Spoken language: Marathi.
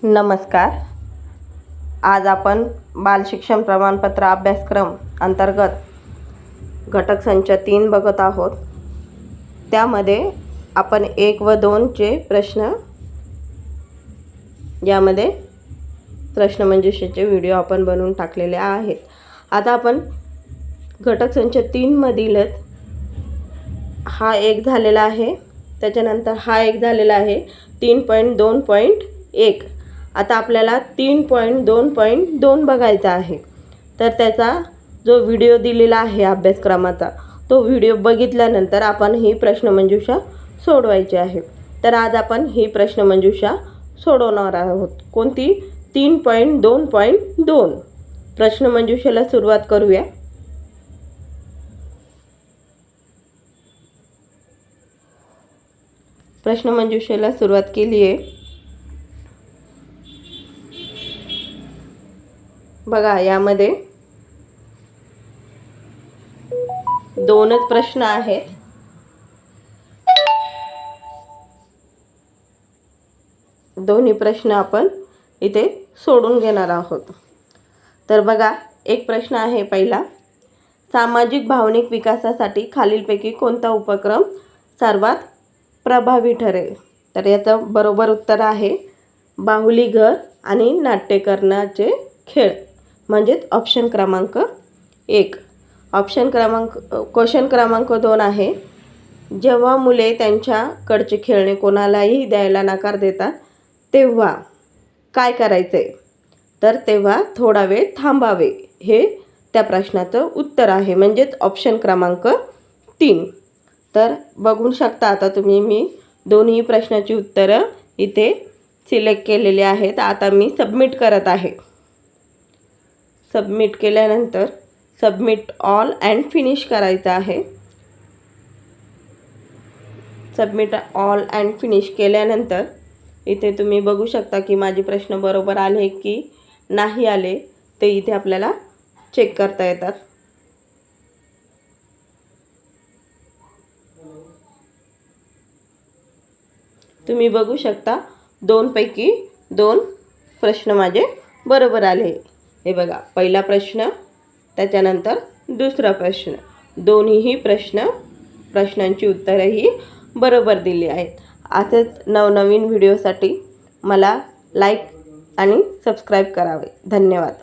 नमस्कार। आज आपण बाल शिक्षण प्रमाणपत्र अभ्यासक्रम अंतर्गत घटक संच 3 बघत आहोत। त्यामध्ये आपण 1 व 2 चे प्रश्न यामध्ये प्रश्नमंजुषेचे व्हिडिओ आपण बनवून टाकलेले आहेत। आता आपण घटक संच 3 मधीलच हा एक झालेला आहे, त्याच्यानंतर हा एक झालेला आहे 3.2.1। आता आपल्याला 3.2.2 बघायचा आहे। तर त्याचा जो व्हिडिओ दिलेला आहे अभ्यासक्रमाचा तो व्हिडिओ बघितल्यानंतर आपण ही प्रश्नमंजुषा सोडवायची आहे। तर आज आपण ही प्रश्नमंजुषा सोडवणार आहोत। कोणती? 3.2.2 प्रश्नमंजुषेला सुरुवात करूया। प्रश्नमंजुषेला सुरुवात केली आहे। बघा, यामध्ये 2च प्रश्न आहेत। दोन्ही प्रश्न आपण इथे सोडून घेणार आहोत। तर बघा, एक प्रश्न आहे पहिला, सामाजिक भावनिक विकासासाठी खालीलपैकी कोणता उपक्रम सर्वात प्रभावी ठरेल? तर याचं बरोबर उत्तर आहे बाहुली घर आणि नाट्यकरणाचे खेळ, म्हणजेच ऑप्शन क्रमांक 1। क्वेश्चन क्रमांक 2 आहे, जेव्हा मुले त्यांच्याकडचे खेळणे कोणालाही द्यायला नकार देतात तेव्हा काय करायचे? तर तेव्हा थोडा वेळ थांबावे, हे त्या प्रश्नाचं उत्तर आहे, म्हणजेच ऑप्शन क्रमांक 3। तर बघू शकता आता तुम्ही, मी दोन्ही प्रश्नाची उत्तरं इथे सिलेक्ट केलेली आहेत। आता मी सबमिट करत आहे। सबमिट केल्यानंतर सबमिट ऑल अँड फिनिश करायचं आहे। सबमिट ऑल अँड फिनिश केल्यानंतर इथे तुम्ही बघू शकता की माझे प्रश्न बरोबर आले की नाही आले ते इथे आपल्याला चेक करता येतात। तुम्ही बघू शकता 2 पैकी 2 प्रश्न माझे बरोबर आले। हे बघा, पहिला प्रश्न त्याच्यानंतर दुसरा प्रश्न, दोन्हीही प्रश्नांची उत्तरेही बरोबर दिली आहेत। असेच नवनवीन व्हिडिओसाठी मला लाईक आणि सबस्क्राईब करावे। धन्यवाद।